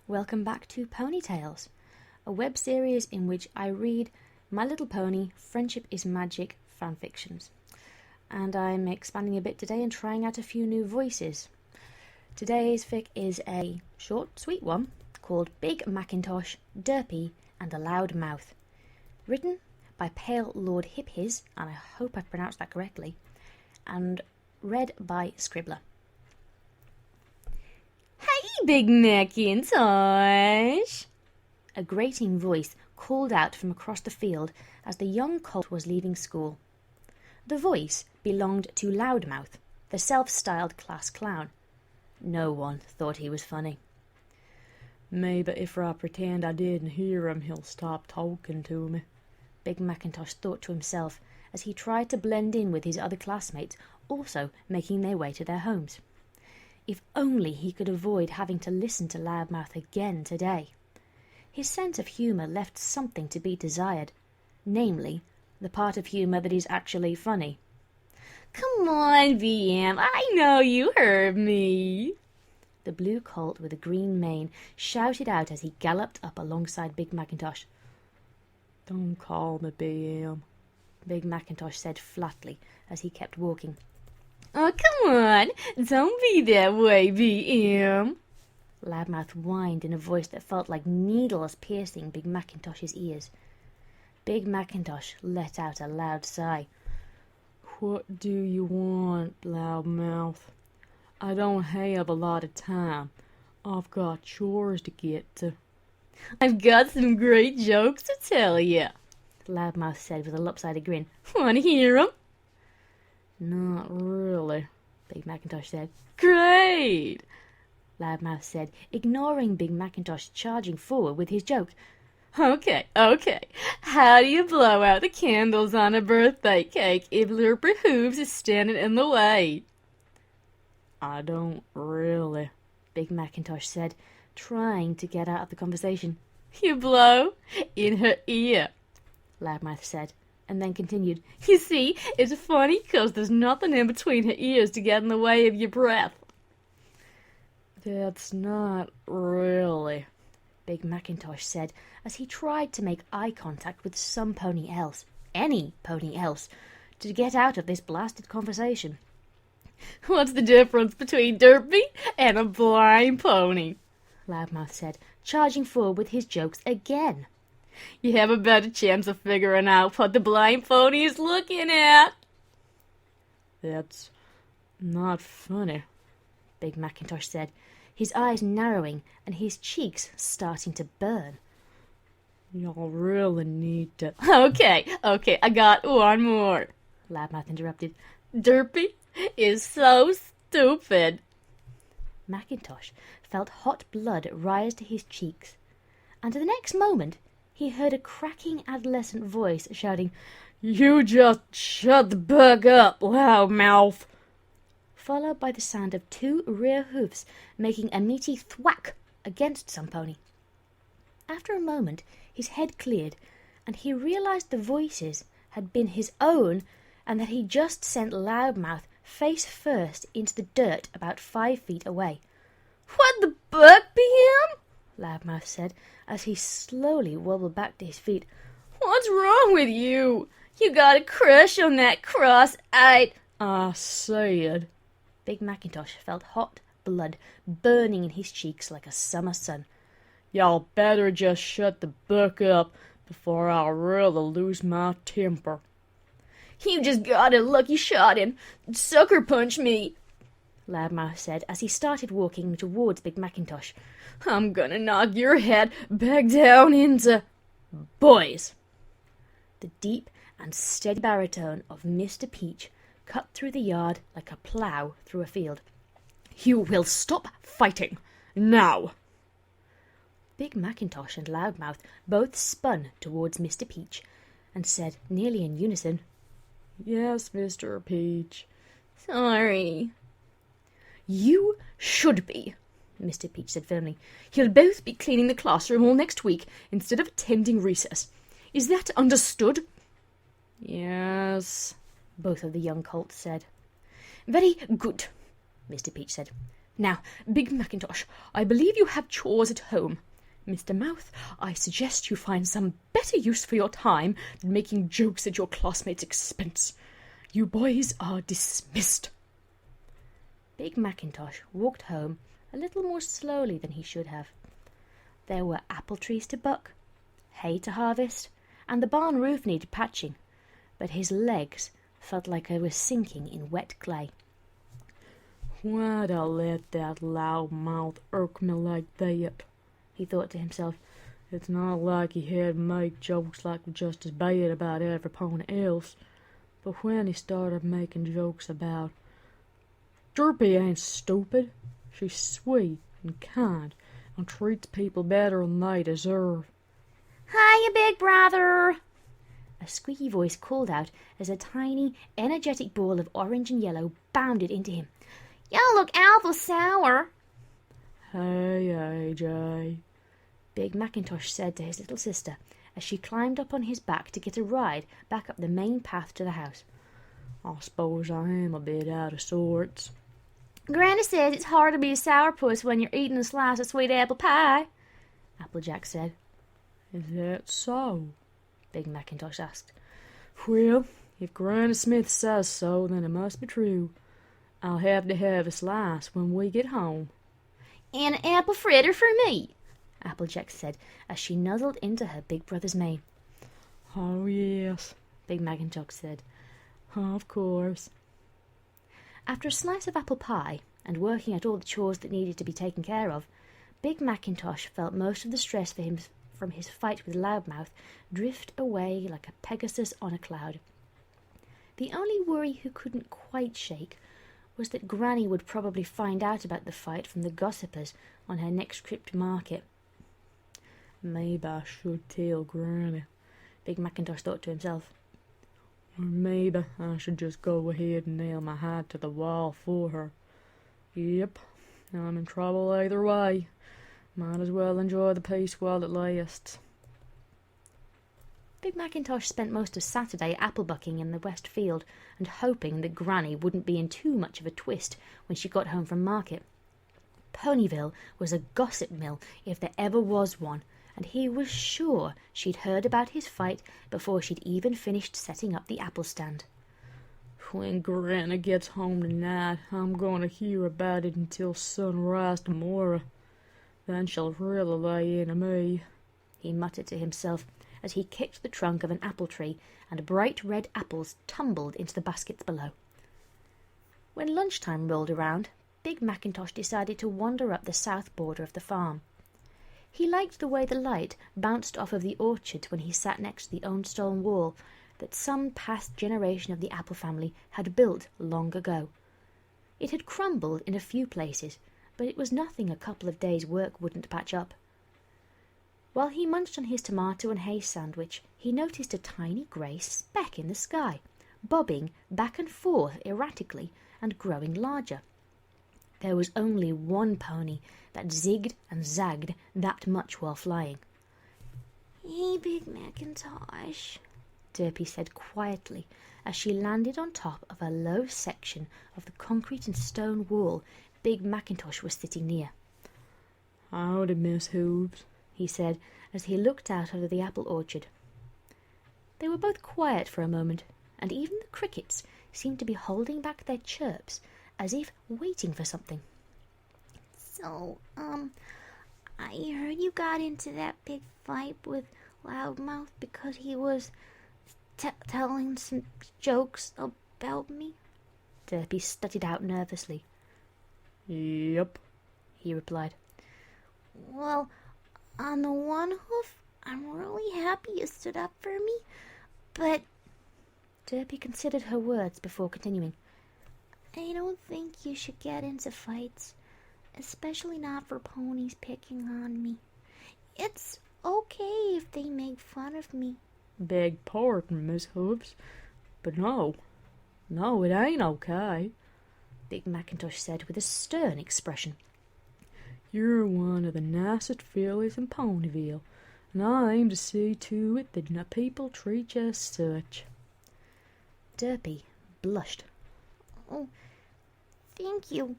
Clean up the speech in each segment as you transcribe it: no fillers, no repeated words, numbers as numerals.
Welcome back to Ponytales, a web series in which I read My Little Pony Friendship is Magic fanfictions. And I'm expanding a bit today and trying out a few new voices. Today's fic is a short, sweet one called Big Macintosh, Derpy and a Loud Mouth. Written by palelordhiphis, and I hope I pronounced that correctly, and read by Scribbler. Hey, Big Macintosh! A grating voice called out from across the field as the young colt was leaving school. The voice belonged to Loudmouth, the self-styled class clown. No one thought he was funny. Maybe if I pretend I didn't hear him, he'll stop talking to me, Big Macintosh thought to himself as he tried to blend in with his other classmates, also making their way to their homes. If only he could avoid having to listen to Loudmouth again today. His sense of humour left something to be desired, namely, the part of humour that is actually funny. Come on, VM, I know you heard me, the blue colt with a green mane shouted out as he galloped up alongside Big Macintosh. Don't call me BM, Big Macintosh said flatly as he kept walking. Oh, come on, don't be that way, BM. Loudmouth whined in a voice that felt like needles piercing Big Macintosh's ears. Big Macintosh let out a loud sigh. What do you want, Loudmouth? I don't have a lot of time. I've got chores to get to. I've got some great jokes to tell you, Loudmouth said with a lopsided grin. Want to hear 'em? Not really, Big Macintosh said. Great, Loudmouth said, ignoring Big Macintosh charging forward with his joke. Okay. How do you blow out the candles on a birthday cake if Derpy Hooves is standing in the way? I don't really, Big Macintosh said, trying to get out of the conversation. You blow in her ear, Loudmouth said, and then continued. You see, it's funny 'cause there's nothing in between her ears to get in the way of your breath. That's not really, Big Macintosh said as he tried to make eye contact with some pony else, any pony else, to get out of this blasted conversation. What's the difference between Derpy and a blind pony? Loudmouth said, charging forward with his jokes again. You have a better chance of figuring out what the blind pony is looking at. That's not funny, Big Macintosh said, his eyes narrowing and his cheeks starting to burn. Y'all really need to... Okay, I got one more, Loudmouth interrupted. Derpy is so stupid. Macintosh felt hot blood rise to his cheeks, and the next moment he heard a cracking adolescent voice shouting, You just shut the bug up, Loudmouth, followed by the sound of two rear hoofs making a meaty thwack against some pony. After a moment his head cleared, and he realized the voices had been his own, and that he just sent Loudmouth face first into the dirt about 5 feet away. What the buck, BM? Loudmouth said as he slowly wobbled back to his feet. What's wrong with you? You got a crush on that cross-eyed... I said. Big Macintosh felt hot blood burning in his cheeks like a summer sun. Y'all better just shut the book up before I really lose my temper. You just got a lucky shot and sucker punch me, Loudmouth said as he started walking towards Big Macintosh. I'm gonna knock your head back down into... Boys! The deep and steady baritone of Mr. Peach cut through the yard like a plough through a field. You will stop fighting, now! Big Macintosh and Loudmouth both spun towards Mr. Peach and said, nearly in unison, Yes, Mr. Peach. Sorry. You should be, Mr. Peach said firmly. You'll both be cleaning the classroom all next week instead of attending recess. Is that understood? Yes, both of the young colts said. Very good, Mr. Peach said. Now, Big Macintosh, I believe you have chores at home. Mr. Mouth, I suggest you find some better use for your time than making jokes at your classmates' expense. You boys are dismissed. Big Macintosh walked home a little more slowly than he should have. There were apple trees to buck, hay to harvest, and the barn roof needed patching, but his legs felt like they were sinking in wet clay. Why'd I let that loud mouth irk me like that? He thought to himself. It's not like he had make jokes like just as bad about every pony else, but when he started making jokes about Derpy ain't stupid, she's sweet and kind and treats people better than they deserve. Hiya, big brother! A squeaky voice called out as a tiny, energetic ball of orange and yellow bounded into him. "Y'all look awful sour." Hey, AJ, Big Macintosh said to his little sister as she climbed up on his back to get a ride back up the main path to the house. I suppose I am a bit out of sorts. Granny says it's hard to be a sourpuss when you're eating a slice of sweet apple pie, Applejack said. Is that so? Big Macintosh asked. Well, if Granny Smith says so, then it must be true. I'll have to have a slice when we get home. And an apple fritter for me, Applejack said as she nuzzled into her big brother's mane. Oh, yes, Big Macintosh said. Of course. After a slice of apple pie and working out all the chores that needed to be taken care of, Big Macintosh felt most of the stress for him from his fight with Loudmouth drift away like a Pegasus on a cloud. The only worry he couldn't quite shake was that Granny would probably find out about the fight from the gossipers on her next trip to market. Maybe I should tell Granny, Big Macintosh thought to himself. Or maybe I should just go ahead and nail my hat to the wall for her. Yep, I'm in trouble either way. Might as well enjoy the peace while it lasts. Big Macintosh spent most of Saturday apple-bucking in the west field and hoping that Granny wouldn't be in too much of a twist when she got home from market. Ponyville was a gossip mill if there ever was one, and he was sure she'd heard about his fight before she'd even finished setting up the apple stand. When Granny gets home tonight, I'm going to hear about it until sunrise tomorrow. Then she'll really lay into me, he muttered to himself as he kicked the trunk of an apple tree and bright red apples tumbled into the baskets below. When lunchtime rolled around, Big Macintosh decided to wander up the south border of the farm. He liked the way the light bounced off of the orchard when he sat next to the old stone wall that some past generation of the apple family had built long ago. It had crumbled in a few places, but it was nothing a couple of days' work wouldn't patch up. While he munched on his tomato and hay sandwich, he noticed a tiny grey speck in the sky, bobbing back and forth erratically and growing larger. There was only one pony that zigged and zagged that much while flying. "Hey, Big Macintosh," Derpy said quietly as she landed on top of a low section of the concrete and stone wall Big Macintosh was sitting near. "Howdy, Miss Hooves," he said as he looked out over the apple orchard. They were both quiet for a moment, and even the crickets seemed to be holding back their chirps as if waiting for something. "So, I heard you got into that big fight with Loudmouth because he was telling some jokes about me?" Derpy stuttered out nervously. "Yep," he replied. "Well, on the one hoof, I'm really happy you stood up for me, but..." Derpy considered her words before continuing. "I don't think you should get into fights, especially not for ponies picking on me. It's okay if they make fun of me." "Beg pardon, Miss Hooves, but no, it ain't okay," Big Macintosh said with a stern expression. "You're one of the nicest fillies in Ponyville, and I aim to see to it that the people treat you as such." Derpy blushed. "Oh, thank you,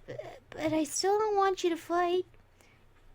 But I still don't want you to fight.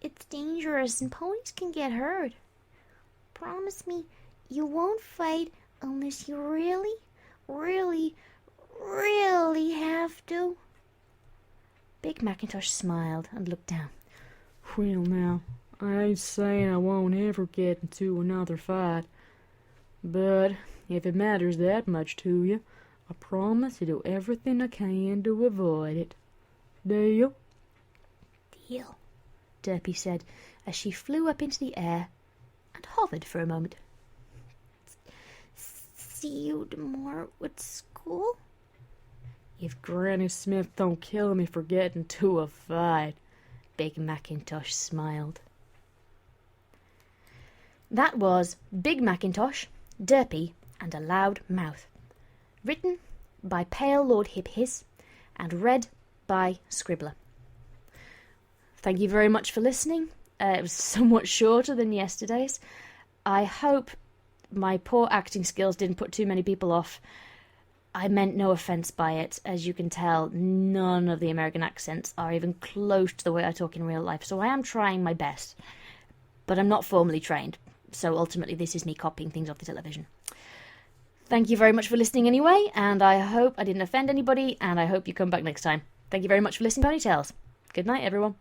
It's dangerous and ponies can get hurt. Promise me you won't fight unless you really, really, really have to. Big Macintosh smiled and looked down. Well, now, I ain't saying I won't ever get into another fight, but if it matters that much to you, I promise to do everything I can to avoid it. Deal? Deal, Derpy said as she flew up into the air and hovered for a moment. See you tomorrow at school? If Granny Smith don't kill me for getting into a fight. Big Macintosh smiled. That was Big Macintosh, Derpy, and a Loud Mouth. Written by palelordhiphis and read by Scribbler. Thank you very much for listening. It was somewhat shorter than yesterday's. I hope my poor acting skills didn't put too many people off. I meant no offence by it. As you can tell, none of the American accents are even close to the way I talk in real life, so I am trying my best. But I'm not formally trained, so ultimately this is me copying things off the television. Thank you very much for listening anyway, and I hope I didn't offend anybody, and I hope you come back next time. Thank you very much for listening, Ponytails. Good night, everyone.